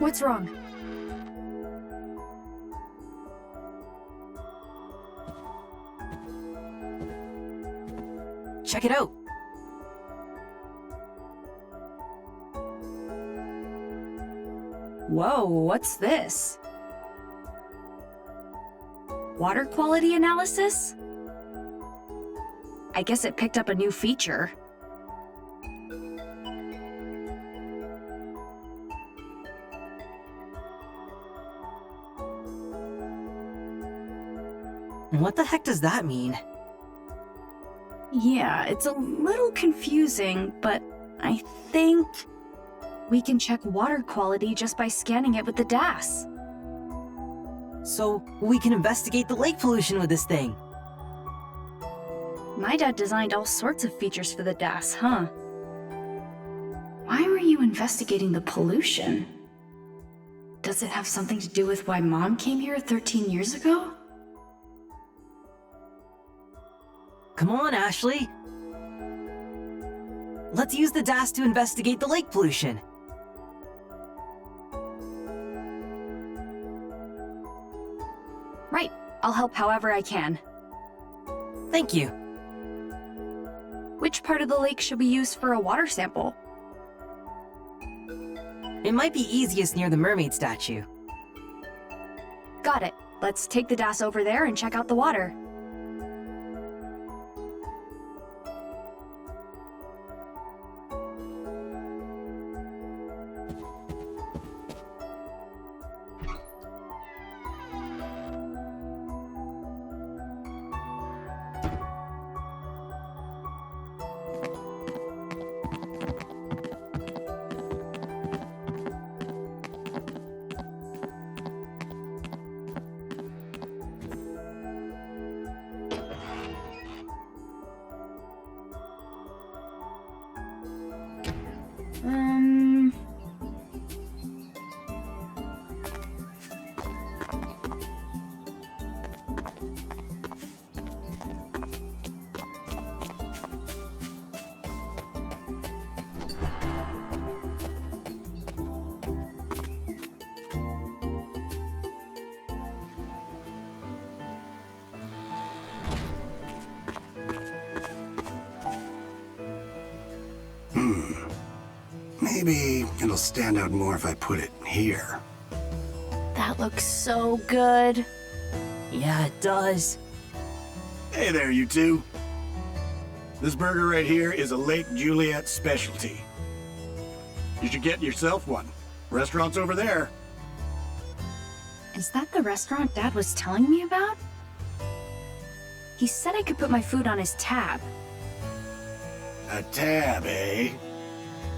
What's wrong? Check it out! Whoa, what's this? Water quality analysis? I guess it picked up a new feature. What the heck does that mean? Yeah, it's a little confusing, but I think we can check water quality just by scanning it with the DAS. So, we can investigate the lake pollution with this thing. My dad designed all sorts of features for the DAS, huh? Why were you investigating the pollution? Does it have something to do with why Mom came here 13 years ago? Come on, Ashley. Let's use the DAS to investigate the lake pollution. Right. I'll help however I can. Thank you. Which part of the lake should we use for a water sample? It might be easiest near the mermaid statue. Got it. Let's take the DAS over there and check out the water. Maybe it'll stand out more if I put it here. That looks so good. Yeah, it does. Hey there, you two. This burger right here is a Lake Juliet specialty. You should get yourself one. Restaurant's over there. Is that the restaurant Dad was telling me about? He said I could put my food on his tab. A tab, eh?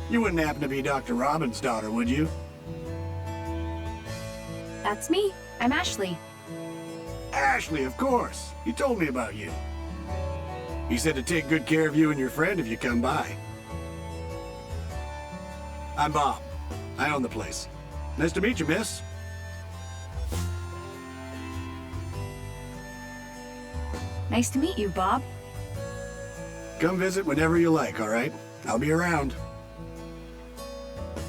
You wouldn't happen to be Dr. Robin's daughter, would you? That's me. I'm Ashley. Ashley, of course. He told me about you. He said to take good care of you and your friend if you come by. I'm Bob. I own the place. Nice to meet you, miss. Nice to meet you, Bob. Come visit whenever you like, all right? I'll be around.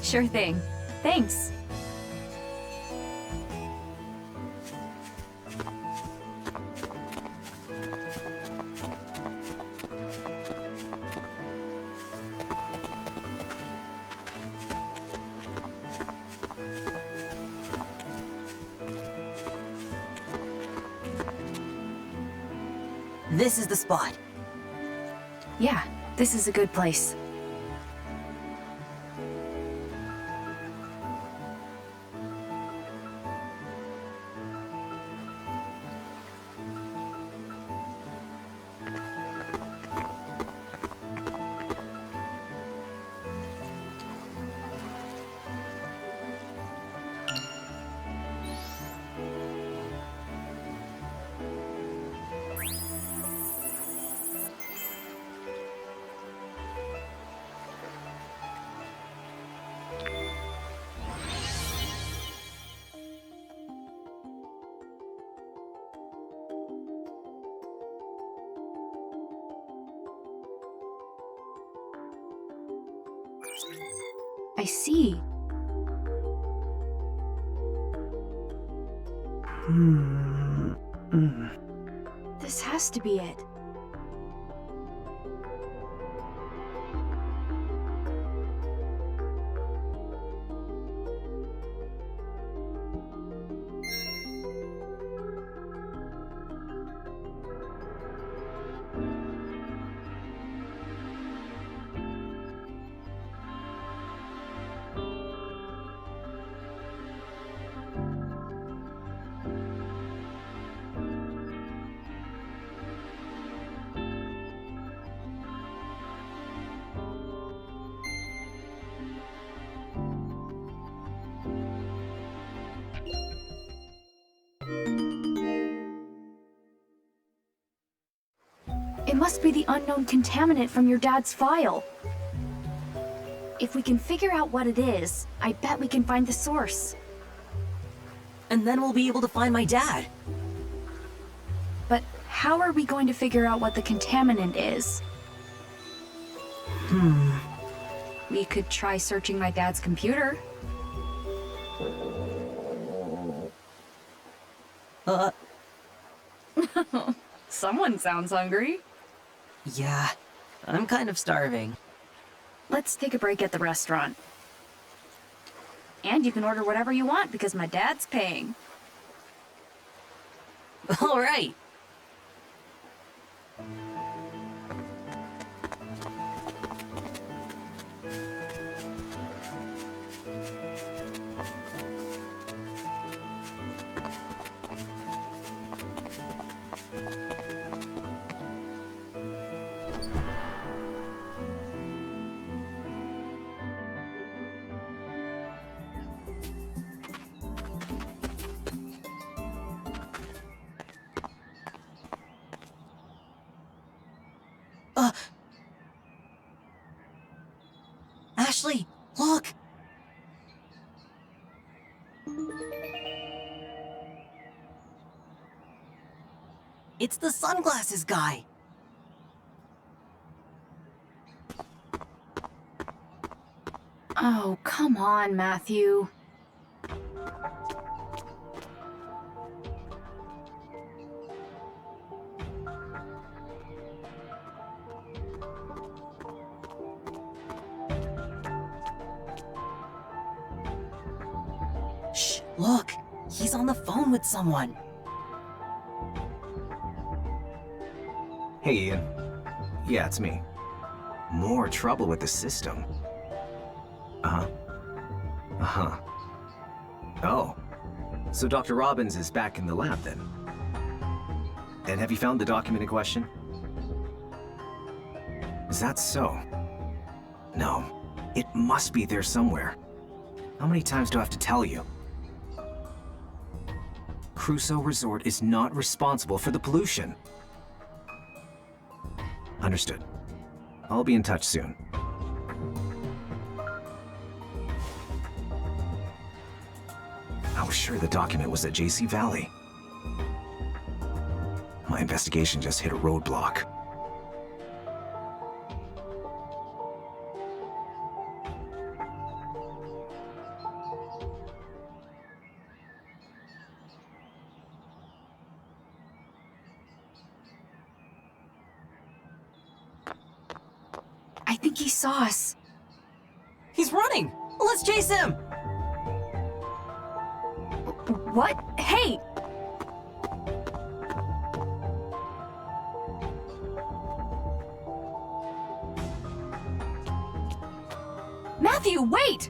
Sure thing. Thanks. This is the spot. Yeah, this is a good place. I see. This has to be it. It must be the unknown contaminant from your dad's file. If we can figure out what it is, I bet we can find the source. And then we'll be able to find my dad. But how are we going to figure out what the contaminant is? We could try searching my dad's computer. Someone sounds hungry. Yeah, I'm kind of starving. Let's take a break at the restaurant. And you can order whatever you want because my dad's paying. All right. Ashley, look! It's the sunglasses guy. Oh, come on, Matthew. Shh, look! He's on the phone with someone. Hey, Ian. Yeah, it's me. More trouble with the system. Uh-huh. Uh-huh. Oh. So Dr. Robbins is back in the lab, then? And have you found the document in question? Is that so? No. It must be there somewhere. How many times do I have to tell you? Crusoe Resort is not responsible for the pollution. Understood. I'll be in touch soon. I was sure the document was at JC Valley. My investigation just hit a roadblock. I think he saw us. He's running! Let's chase him! What? Hey! Matthew, wait!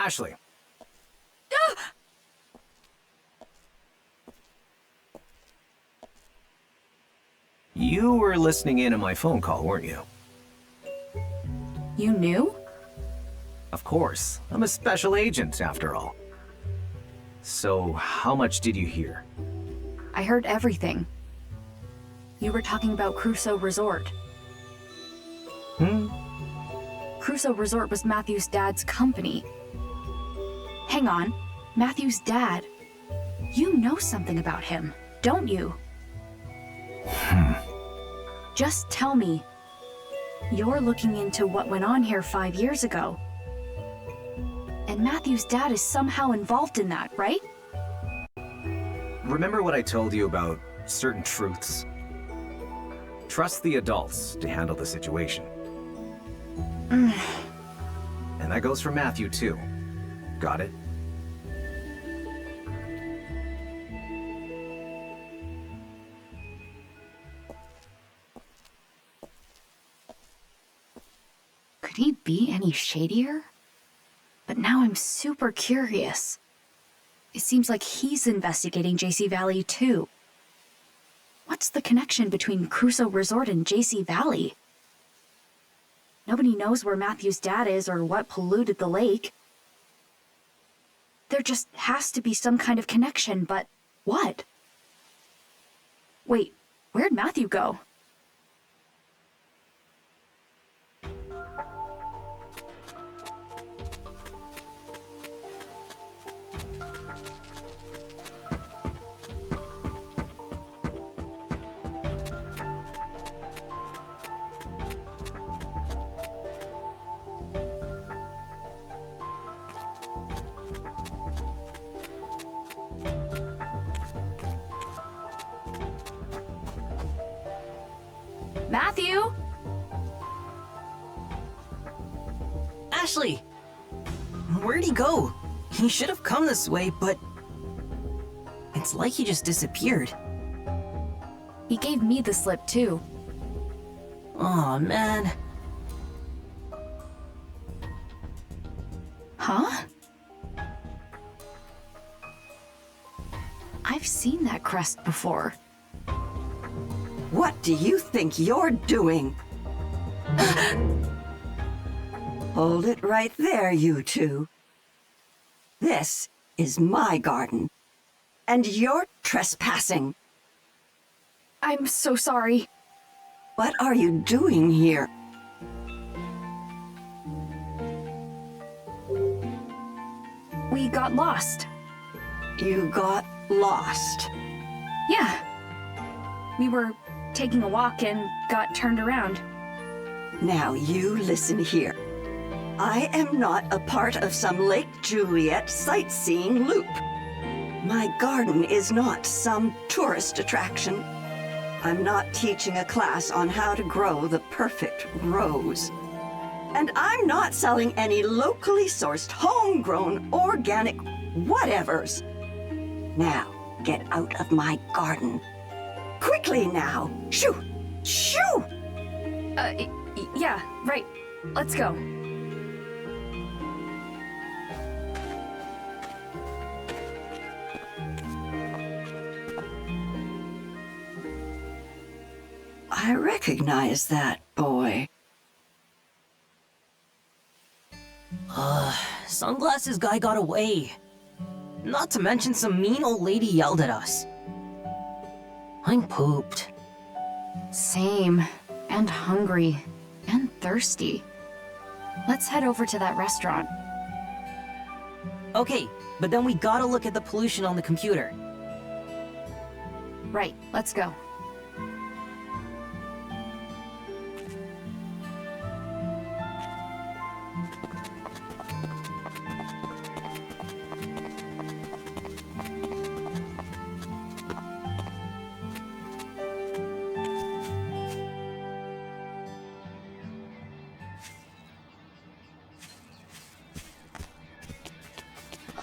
Ashley. You were listening in on my phone call, weren't you? You knew? Of course. I'm a special agent, after all. So, how much did you hear? I heard everything. You were talking about Crusoe Resort. Crusoe Resort was Matthew's dad's company. Hang on. Matthew's dad. You know something about him, don't you? Just tell me. You're looking into what went on here 5 years ago. And Matthew's dad is somehow involved in that, right? Remember what I told you about certain truths? Trust the adults to handle the situation. And that goes for Matthew, too. Got it? Could he be any shadier? But now I'm super curious. It seems like he's investigating JC Valley too. What's the connection between Crusoe Resort and JC Valley? Nobody knows where Matthew's dad is or what polluted the lake. There just has to be some kind of connection, but what? Wait, where'd Matthew go? Matthew? Ashley! Where'd he go? He should have come this way, but... It's like he just disappeared. He gave me the slip too. Aw, man. Huh? I've seen that crest before. What do you think you're doing? Hold it right there, you two. This is my garden, and you're trespassing. I'm so sorry. What are you doing here? We got lost. You got lost. Yeah. We were taking a walk and got turned around. Now you listen here. I am not a part of some Lake Juliet sightseeing loop. My garden is not some tourist attraction. I'm not teaching a class on how to grow the perfect rose. And I'm not selling any locally sourced, homegrown, organic whatevers. Now, get out of my garden. Quickly now! Shoo! Shoo! Yeah, right. Let's go. I recognize that boy. Sunglasses guy got away. Not to mention some mean old lady yelled at us. I'm pooped. Same. And hungry. And thirsty. Let's head over to that restaurant. Okay, but then we gotta look at the pollution on the computer. Right, let's go.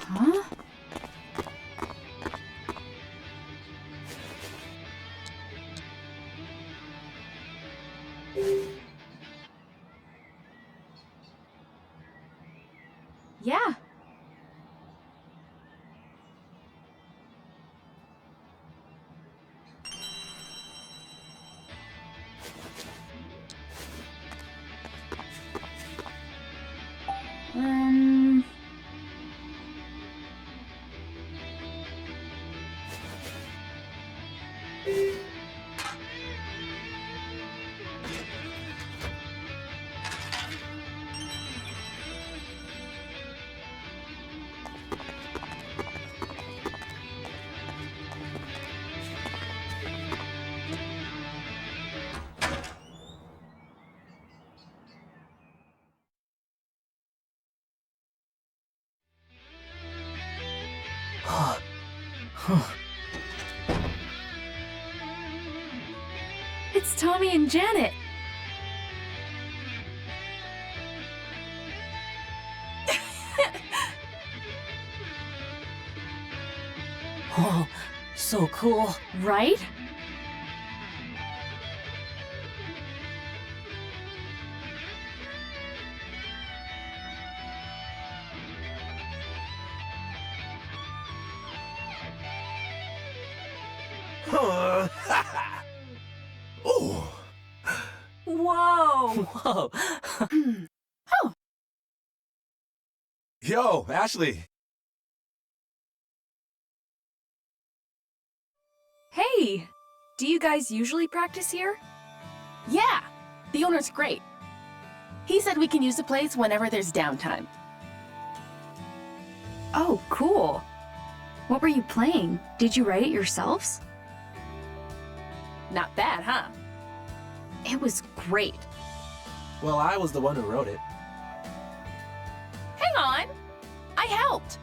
Huh? Yeah, Um... It's Tommy and Janet! Oh, so cool. Right? Oh, Whoa! Whoa. Yo, Ashley. Hey! Do you guys usually practice here? Yeah, the owner's great. He said we can use the place whenever there's downtime. Oh, cool. What were you playing? Did you write it yourselves? Not bad, huh? It was great. Well, I was the one who wrote it. Hang on! I helped!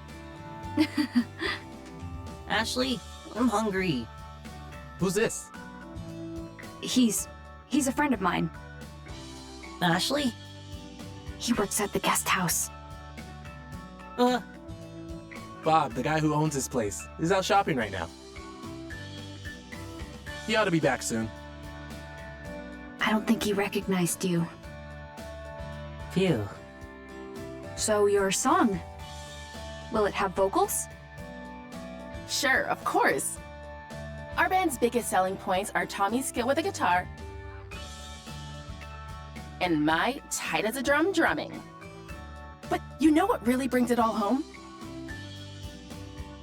Ashley, I'm hungry. Who's this? He's a friend of mine. Ashley? He works at the guest house. Bob, the guy who owns this place, is out shopping right now. He ought to be back soon. I don't think he recognized you. Phew. So your song, will it have vocals? Sure, of course. Our band's biggest selling points are Tommy's skill with the guitar and my tight as a drum drumming. But you know what really brings it all home?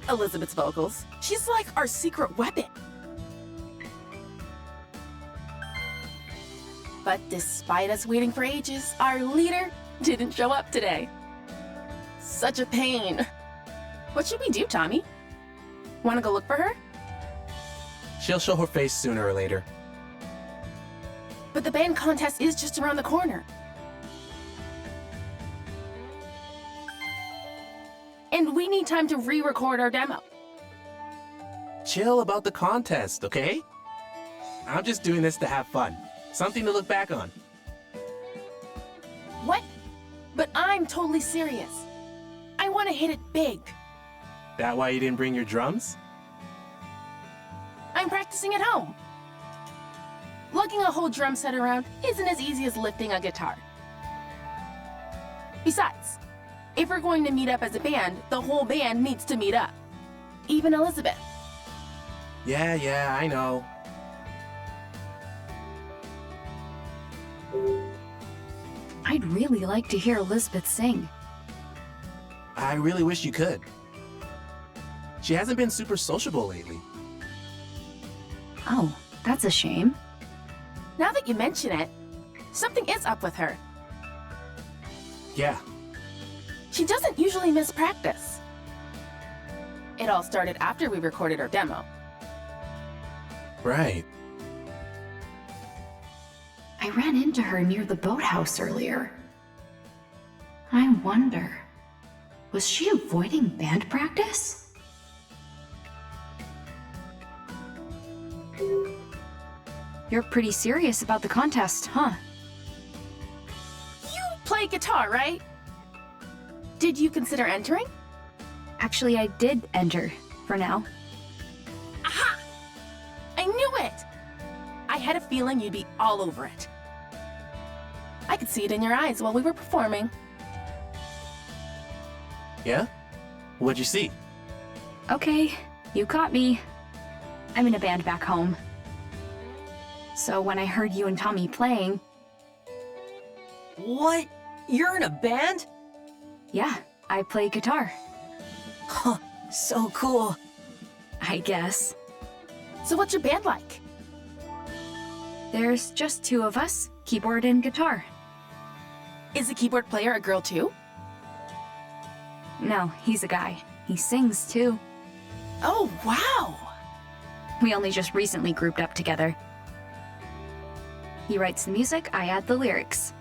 Elizabeth's vocals. She's like our secret weapon. But despite us waiting for ages, our leader didn't show up today. Such a pain. What should we do, Tommy? Want to go look for her? She'll show her face sooner or later. But the band contest is just around the corner. And we need time to re-record our demo. Chill about the contest, okay? I'm just doing this to have fun. Something to look back on. What? But I'm totally serious. I want to hit it big. That why you didn't bring your drums? I'm practicing at home. Lugging a whole drum set around isn't as easy as lifting a guitar. Besides, if we're going to meet up as a band, the whole band needs to meet up. Even Elizabeth. Yeah, I know. I'd really like to hear Elizabeth sing. I really wish you could. She hasn't been super sociable lately. Oh, that's a shame. Now that you mention it, something is up with her. Yeah, She doesn't usually miss practice. It all started after we recorded our demo. right. I ran into her near the boathouse earlier. I wonder, was she avoiding band practice? You're pretty serious about the contest, huh? You play guitar, right? Did you consider entering? Actually, I did enter, for now. Aha! I knew it! I had a feeling you'd be all over it. I could see it in your eyes while we were performing. Yeah? What'd you see? Okay, you caught me. I'm in a band back home. So when I heard you and Tommy playing, What? You're in a band? Yeah, I play guitar. Huh, so cool. I guess. So what's your band like? There's just two of us, keyboard and guitar. Is the keyboard player a girl too? No, he's a guy. He sings too. Oh, wow! We only just recently grouped up together. He writes the music, I add the lyrics.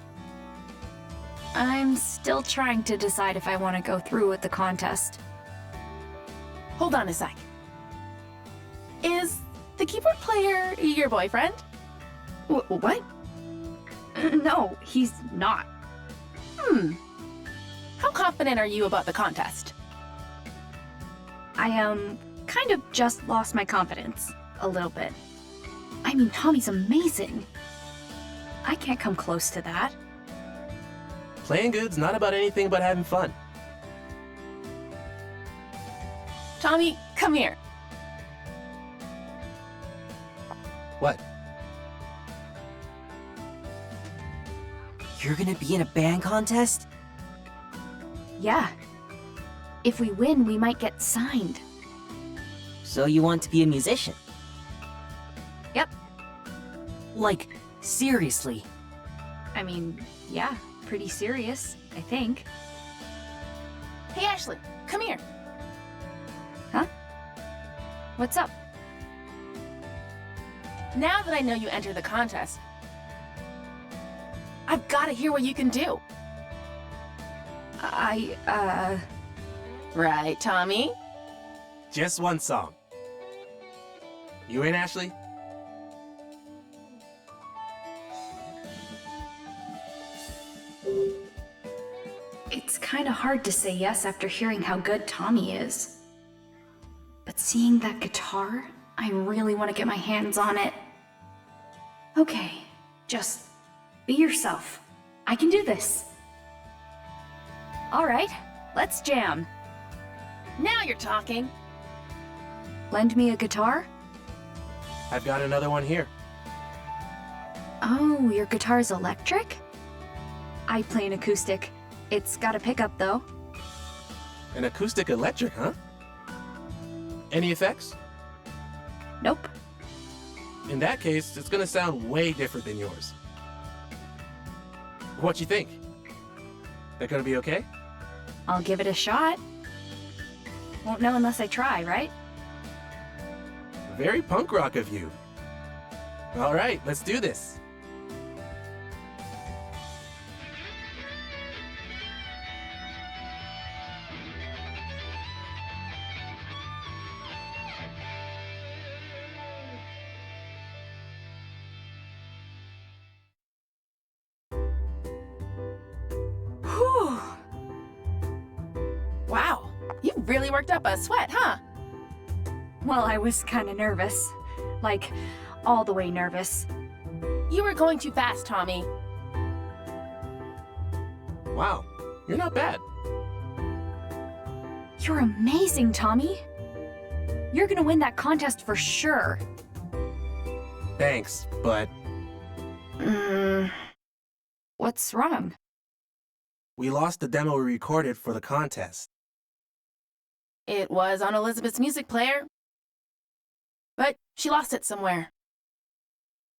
I'm still trying to decide if I want to go through with the contest. Hold on a sec. Is the keyboard player your boyfriend? What? No, he's not. How confident are you about the contest? I, kind of just lost my confidence. A little bit. I mean, Tommy's amazing. I can't come close to that. Playing good's not about anything but having fun. Tommy, come here. What? You're gonna be in a band contest? Yeah. If we win, we might get signed. So you want to be a musician? Yep. Like, seriously? I mean, yeah, pretty serious, I think. Hey, Ashley, come here. Huh? What's up? Now that I know you entered the contest, I've got to hear what you can do. Right, Tommy? Just one song. You in, Ashley? It's kind of hard to say yes after hearing how good Tommy is. But seeing that guitar, I really want to get my hands on it. Okay, just be yourself. I can do this. All right, let's jam. Now you're talking. Lend me a guitar? I've got another one here. Oh, your guitar's electric? I play an acoustic. It's got a pickup, though. An acoustic electric, huh? Any effects? Nope. In that case, it's gonna sound way different than yours. What you think? That gonna be okay? I'll give it a shot. Won't know unless I try, right? Very punk rock of you. All right, let's do this. Whew. Wow, you really worked up a sweat, huh? Well, I was kind of nervous. Like, all the way nervous. You were going too fast, Tommy. Wow, you're not bad. You're amazing, Tommy. You're gonna win that contest for sure. Thanks, but What's wrong? we lost the demo we recorded for the contest. It was on Elizabeth's music player. But she lost it somewhere.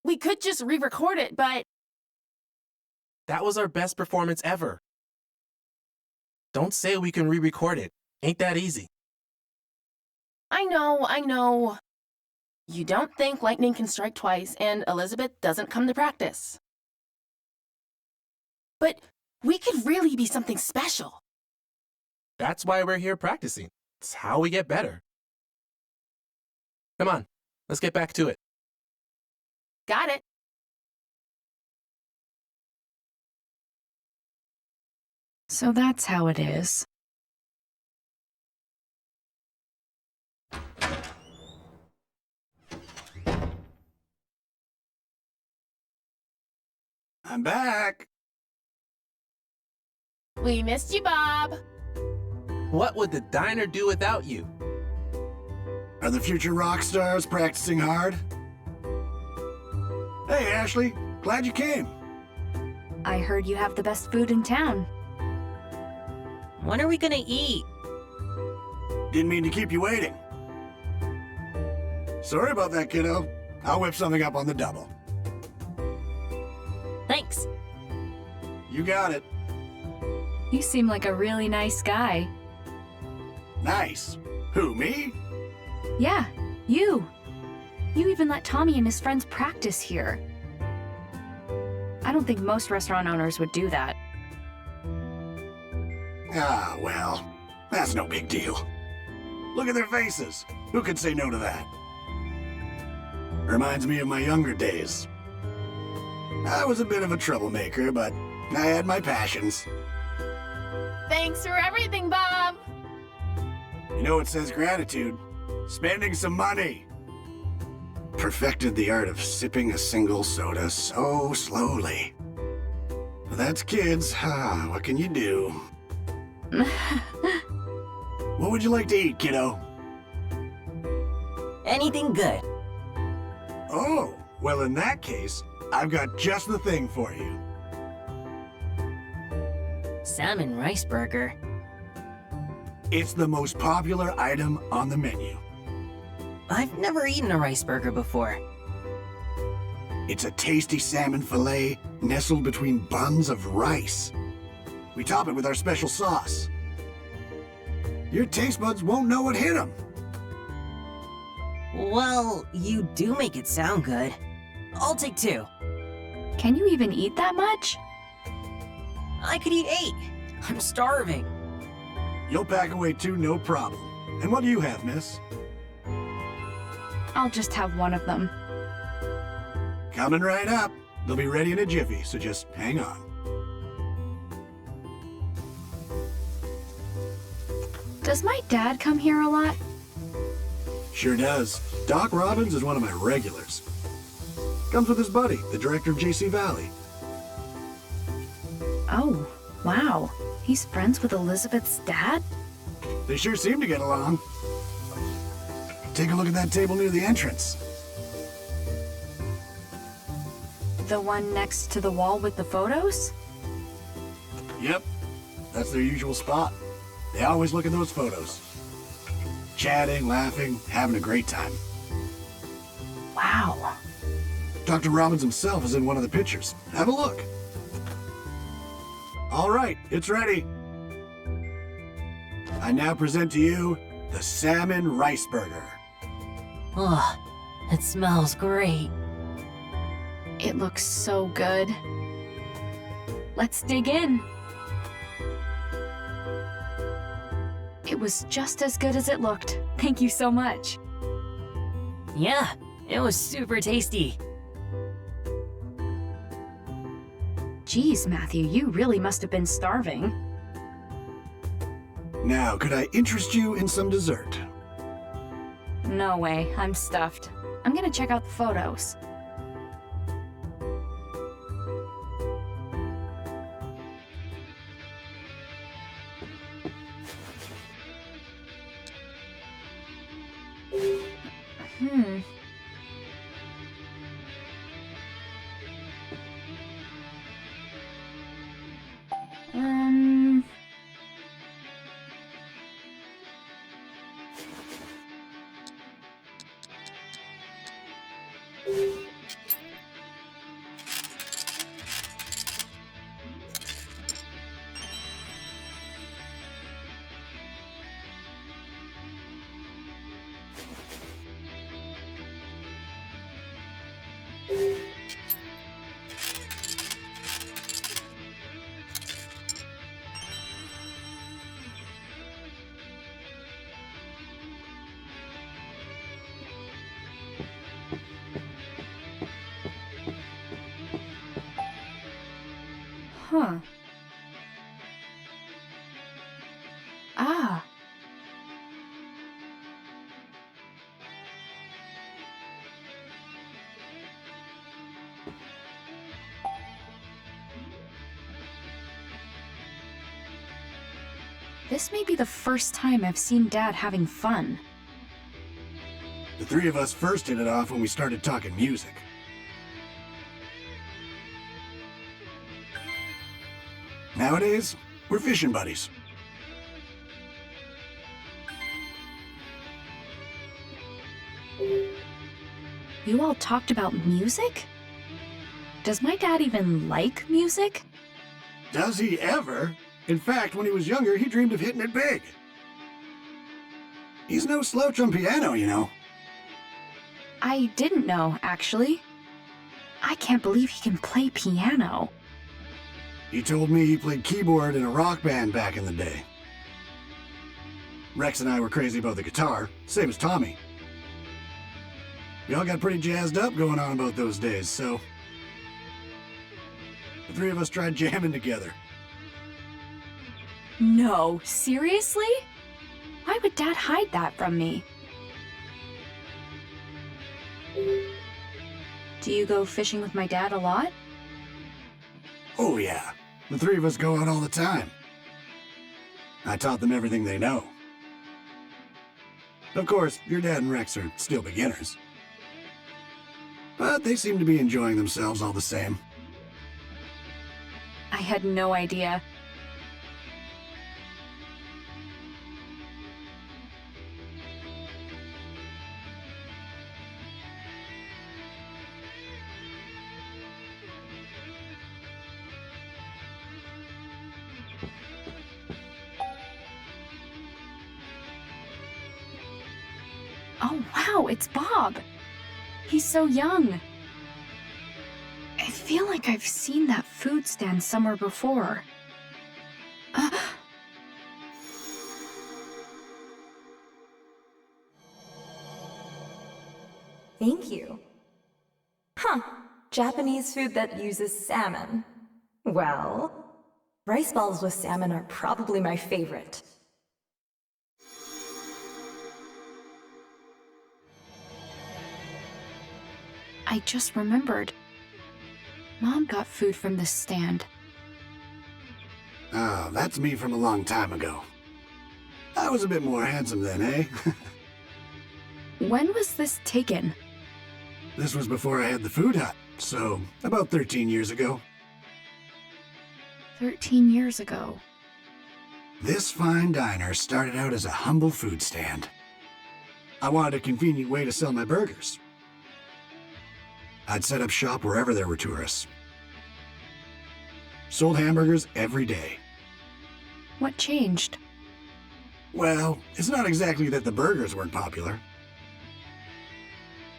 We could just re-record it, but That was our best performance ever. Don't say we can re-record it. Ain't that easy. I know. You don't think lightning can strike twice and Elizabeth doesn't come to practice. But we could really be something special. That's why we're here practicing. It's how we get better. Come on, let's get back to it. Got it. So that's how it is. I'm back. We missed you, Bob. What would the diner do without you? Are the future rock stars practicing hard? Hey, Ashley. Glad you came. I heard you have the best food in town. When are we gonna eat? Didn't mean to keep you waiting. Sorry about that, kiddo. I'll whip something up on the double. Thanks. You got it. You seem like a really nice guy. Nice. Who, me? Yeah, you. You even let Tommy and his friends practice here. I don't think most restaurant owners would do that. Ah, well, that's no big deal. Look at their faces. Who could say no to that? Reminds me of my younger days. I was a bit of a troublemaker, but I had my passions. Thanks for everything, Bob. You know what says gratitude? Spending some money. Perfected the art of sipping a single soda so slowly. But that's kids. What can you do? What would you like to eat, kiddo? Anything good? Oh, well in that case, I've got just the thing for you. Salmon rice burger. It's the most popular item on the menu. I've never eaten a rice burger before. It's a tasty salmon fillet nestled between buns of rice. We top it with our special sauce. Your taste buds won't know what hit them. Well, you do make it sound good. I'll take 2. Can you even eat that much? I could eat 8. I'm starving. You'll pack away 2, no problem. And what do you have, miss? I'll just have one of them. Coming right up. They'll be ready in a jiffy, so just hang on. Does my dad come here a lot? Sure does. Doc Robbins is one of my regulars. Comes with his buddy, the director of JC Valley. Oh, wow. He's friends with Elizabeth's dad? They sure seem to get along. Take a look at that table near the entrance. The one next to the wall with the photos? Yep, that's their usual spot. They always look at those photos. Chatting, laughing, having a great time. Wow. Dr. Robbins himself is in one of the pictures. Have a look. All right, it's ready. I now present to you the salmon rice burger. Oh, it smells great. It looks so good. Let's dig in. It was just as good as it looked. Thank you so much. Yeah, it was super tasty. Geez, Matthew, you really must have been starving. Now, could I interest you in some dessert? No way, I'm stuffed. I'm gonna check out the photos. Hmm. Um... Huh. Ah. This may be the first time I've seen Dad having fun. The three of us first hit it off when we started talking music. Nowadays, we're fishing buddies. You all talked about music? Does my dad even like music? Does he ever? In fact, when he was younger, he dreamed of hitting it big. He's no slouch on piano, you know. I didn't know, actually. I can't believe he can play piano. He told me he played keyboard in a rock band back in the day. Rex and I were crazy about the guitar, same as Tommy. We all got pretty jazzed up going on about those days, so the three of us tried jamming together. No, seriously? Why would Dad hide that from me? Do you go fishing with my dad a lot? Oh yeah, the three of us go out all the time. I taught them everything they know. Of course, your dad and Rex are still beginners. But they seem to be enjoying themselves all the same. I had no idea. Oh wow, it's Bob! He's so young. I feel like I've seen that food stand somewhere before. Thank you. Huh. Japanese food that uses salmon. Well, rice balls with salmon are probably my favorite. I just remembered. Mom got food from this stand. Oh, that's me from a long time ago. I was a bit more handsome then, eh? When was this taken? This was before I had the food hut, so about 13 years ago. 13 years ago. This fine diner started out as a humble food stand. I wanted a convenient way to sell my burgers. I'd set up shop wherever there were tourists. Sold hamburgers every day. What changed? Well, it's not exactly that the burgers weren't popular,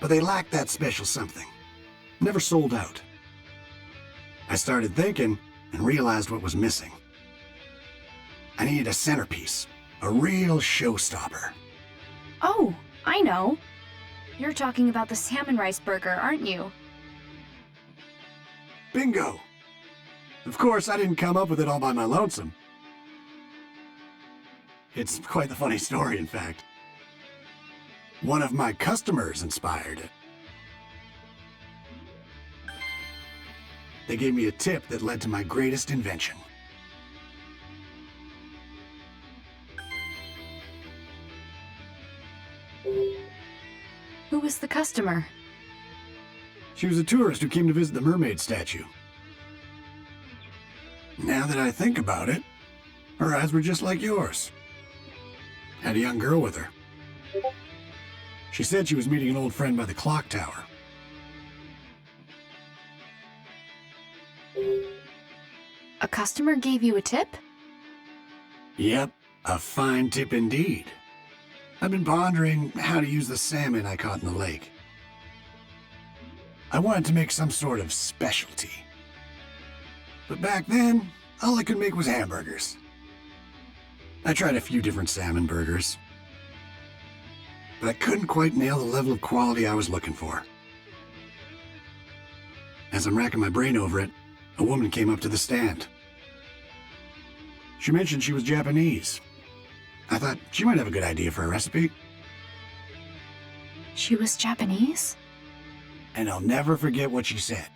but they lacked that special something. Never sold out. I started thinking and realized what was missing. I needed a centerpiece, a real showstopper. Oh, I know. You're talking about the salmon rice burger, aren't you? Bingo! Of course, I didn't come up with it all by my lonesome. It's quite the funny story, in fact. One of my customers inspired it. They gave me a tip that led to my greatest invention. Who was the customer? She was a tourist who came to visit the mermaid statue. Now that I think about it, her eyes were just like yours. Had a young girl with her. She said she was meeting an old friend by the clock tower. A customer gave you a tip? Yep, a fine tip indeed. I've been pondering how to use the salmon I caught in the lake. I wanted to make some sort of specialty. But back then, all I could make was hamburgers. I tried a few different salmon burgers, but I couldn't quite nail the level of quality I was looking for. As I'm racking my brain over it, a woman came up to the stand. She mentioned she was Japanese. I thought she might have a good idea for a recipe. She was Japanese? And I'll never forget what she said.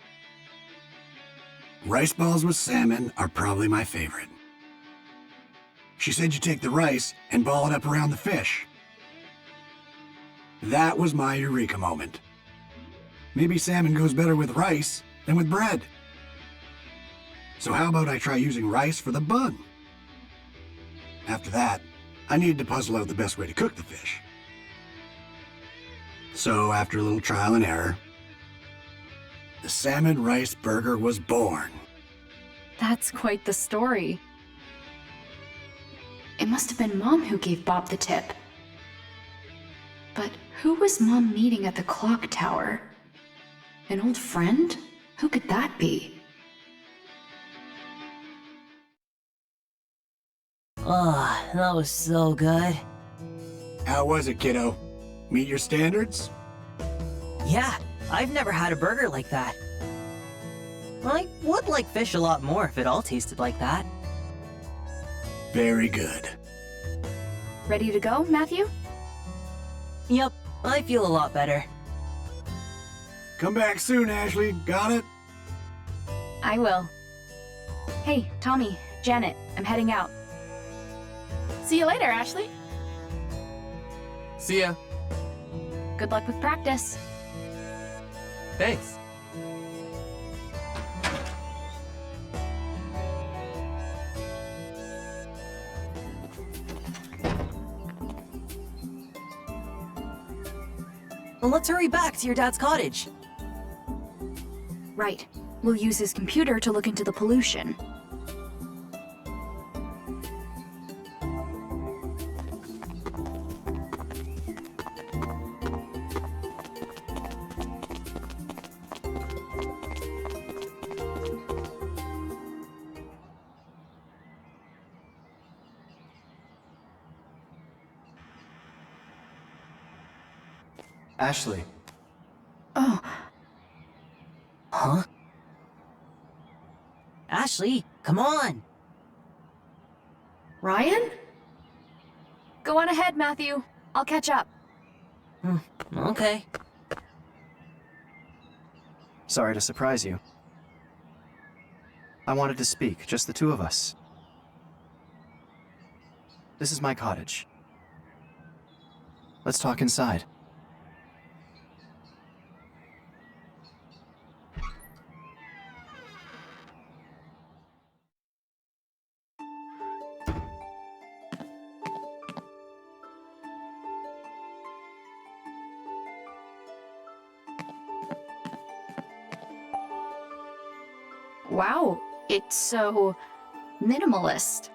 Rice balls with salmon are probably my favorite. She said you take the rice and ball it up around the fish. That was my eureka moment. Maybe salmon goes better with rice than with bread. So how about I try using rice for the bun? After that, I needed to puzzle out the best way to cook the fish. So after a little trial and error, the salmon rice burger was born. That's quite the story. It must have been Mom who gave Bob the tip. But who was Mom meeting at the clock tower? An old friend? Who could that be? Oh, that was so good. How was it, kiddo? Meet your standards? Yeah, I've never had a burger like that. I would like fish a lot more if it all tasted like that. Very good. Ready to go, Matthew? Yep, I feel a lot better. Come back soon, Ashley. Got it? I will. Hey, Tommy, Janet, I'm heading out. See you later, Ashley. See ya. Good luck with practice. Thanks. Well, let's hurry back to your dad's cottage. Right. We'll use his computer to look into the pollution. Ashley, Oh, Huh? Ashley, come on! Ryan? Go on ahead, Matthew. I'll catch up. Okay. sorry to surprise you. I wanted to speak, just the two of us. This is my cottage. Let's talk inside. Wow, it's so minimalist.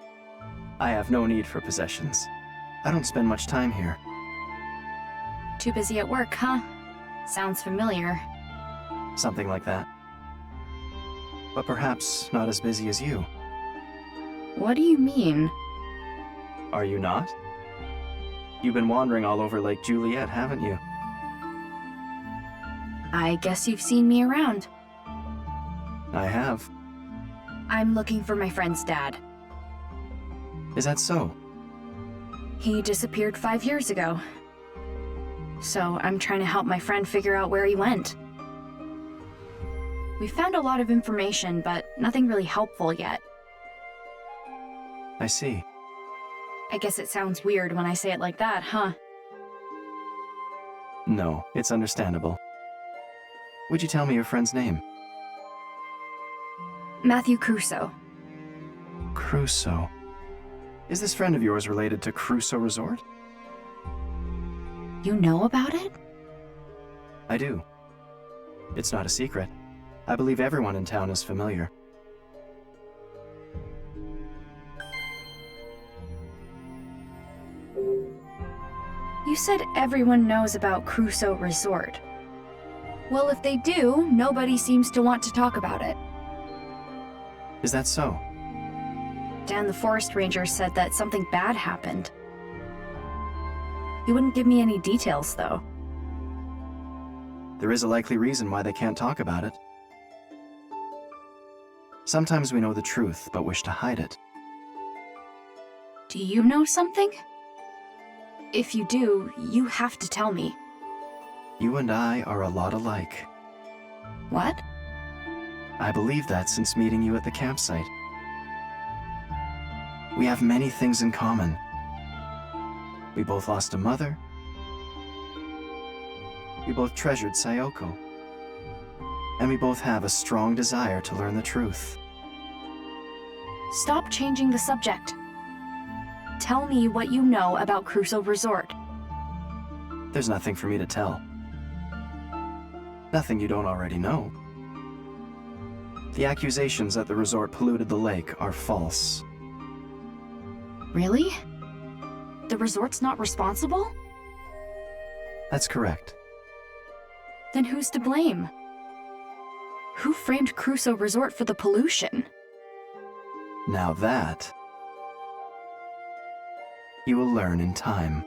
I have no need for possessions. I don't spend much time here. Too busy at work, huh? Sounds familiar. Something like that. But perhaps not as busy as you. What do you mean? Are you not? You've been wandering all over Lake Juliet, haven't you? I guess you've seen me around. I have. I'm looking for my friend's dad. Is that so? He disappeared 5 years ago. So I'm trying to help my friend figure out where he went. We found a lot of information, but nothing really helpful yet. I see. I guess it sounds weird when I say it like that, huh? No, it's understandable. Would you tell me your friend's name? Matthew Crusoe. Crusoe. Is this friend of yours related to Crusoe Resort? You know about it? I do. It's not a secret. I believe everyone in town is familiar. You said everyone knows about Crusoe Resort. Well, if they do, nobody seems to want to talk about it. Is that so? Dan the forest ranger said that something bad happened. He wouldn't give me any details, though. There is a likely reason why they can't talk about it. Sometimes we know the truth, but wish to hide it. Do you know something? If you do, you have to tell me. You and I are a lot alike. What? I believe that since meeting you at the campsite. We have many things in common. We both lost a mother. We both treasured Sayoko. And we both have a strong desire to learn the truth. Stop changing the subject. Tell me what you know about Crusoe Resort. There's nothing for me to tell. Nothing you don't already know. The accusations that the resort polluted the lake are false. Really? The resort's not responsible? That's correct. Then who's to blame? Who framed Crusoe Resort for the pollution? Now that... you will learn in time.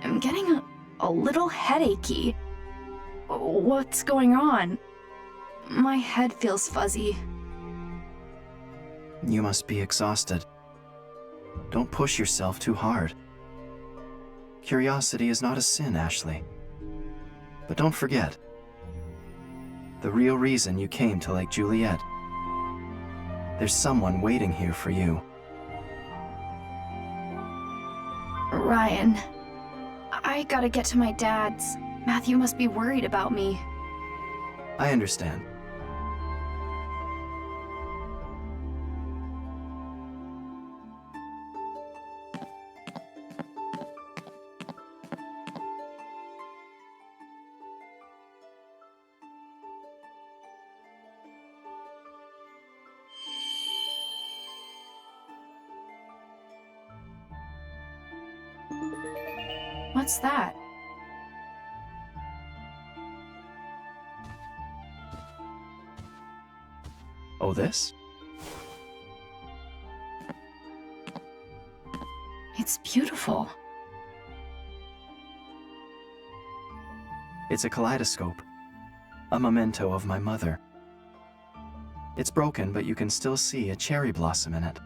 I'm getting a little headachy. What's going on? My head feels fuzzy. You must be exhausted. Don't push yourself too hard. Curiosity is not a sin, Ashley. But don't forget, the real reason you came to Lake Juliet. There's someone waiting here for you. Ryan, I gotta get to my dad's. Matthew must be worried about me. I understand. What's that? Oh, this? It's beautiful. It's a kaleidoscope. A memento of my mother. It's broken, but you can still see a cherry blossom in it.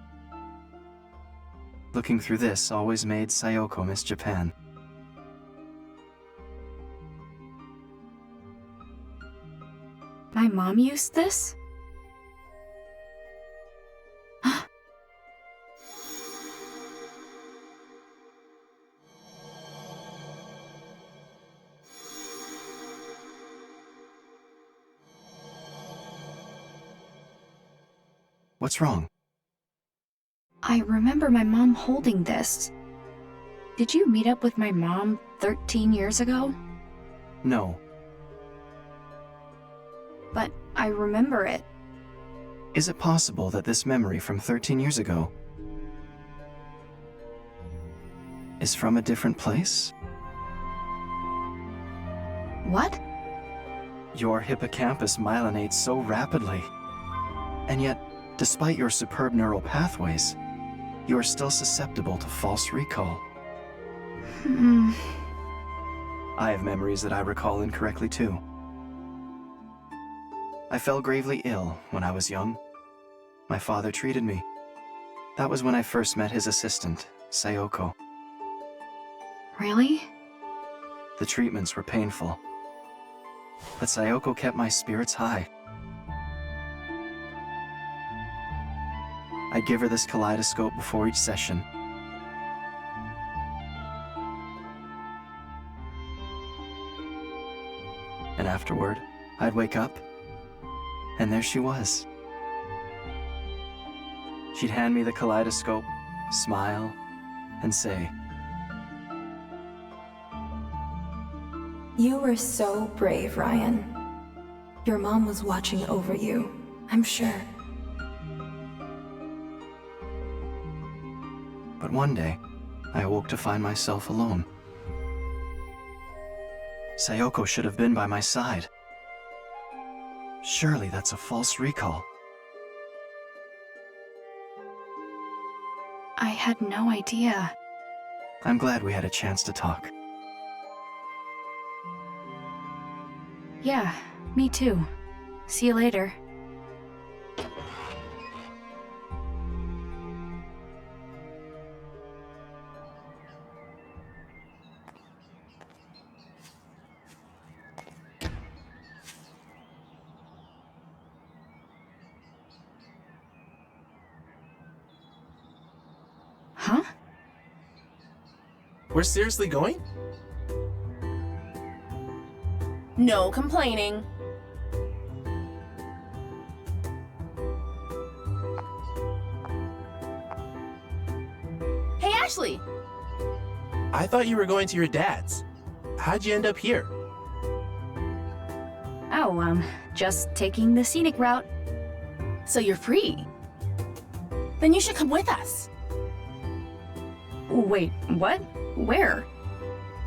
Looking through this always made Sayoko miss Japan. My mom used this? What's wrong? I remember my mom holding this. Did you meet up with my mom 13 years ago? No. But I remember it. Is it possible that this memory from 13 years ago is from a different place? What? Your hippocampus myelinates so rapidly. And yet, despite your superb neural pathways, you are still susceptible to false recall. I have memories that I recall incorrectly too. I fell gravely ill when I was young. My father treated me. That was when I first met his assistant, Sayoko. Really? The treatments were painful. But Sayoko kept my spirits high. I'd give her this kaleidoscope before each session. And afterward, I'd wake up, and there she was. She'd hand me the kaleidoscope, smile, and say, You were so brave, Ryan. Your mom was watching over you, I'm sure. But one day, I awoke to find myself alone. Sayoko should have been by my side. Surely that's a false recall. I had no idea. I'm glad we had a chance to talk. Yeah, me too. See you later. Huh? We're seriously going? No complaining. Hey, Ashley! I thought you were going to your dad's. How'd you end up here? No, just taking the scenic route. So you're free. Then you should come with us. Wait, what? Where?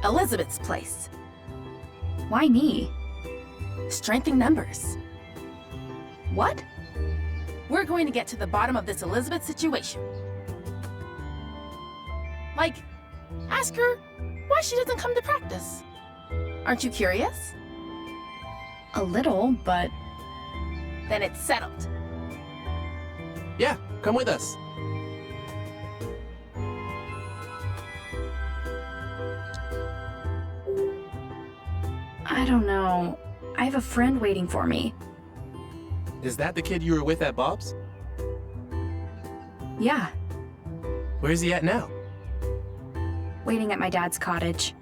Elizabeth's place. Why me? Strength in numbers. What? We're going to get to the bottom of this Elizabeth situation. Like, ask her why she doesn't come to practice. Aren't you curious? A little, but Then it's settled. Yeah, come with us. I don't know. I have a friend waiting for me. Is that the kid you were with at Bob's? Yeah, Where's he at now? waiting at my dad's cottage.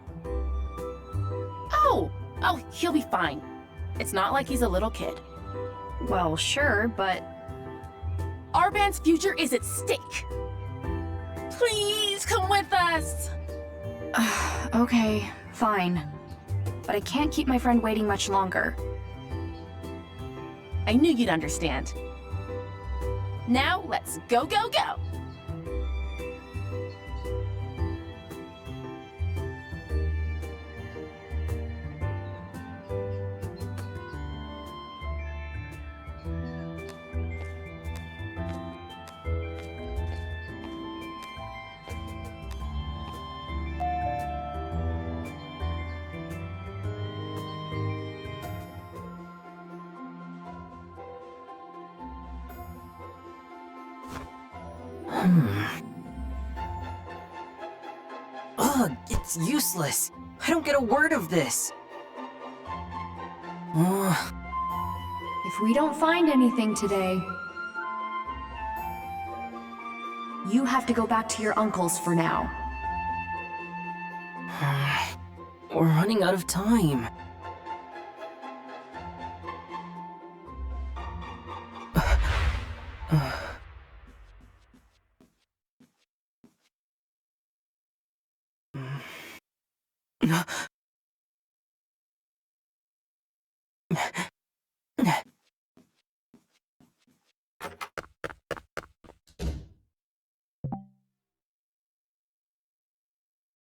Oh, he'll be fine. It's not like he's a little kid. Well, sure, but Our band's future is at stake. Please come with us. okay, fine. But I can't keep my friend waiting much longer. I knew you'd understand. Now let's go, go, go. Ugh, it's useless. I don't get a word of this. Ugh. If we don't find anything today, you have to go back to your uncle's for now. We're running out of time.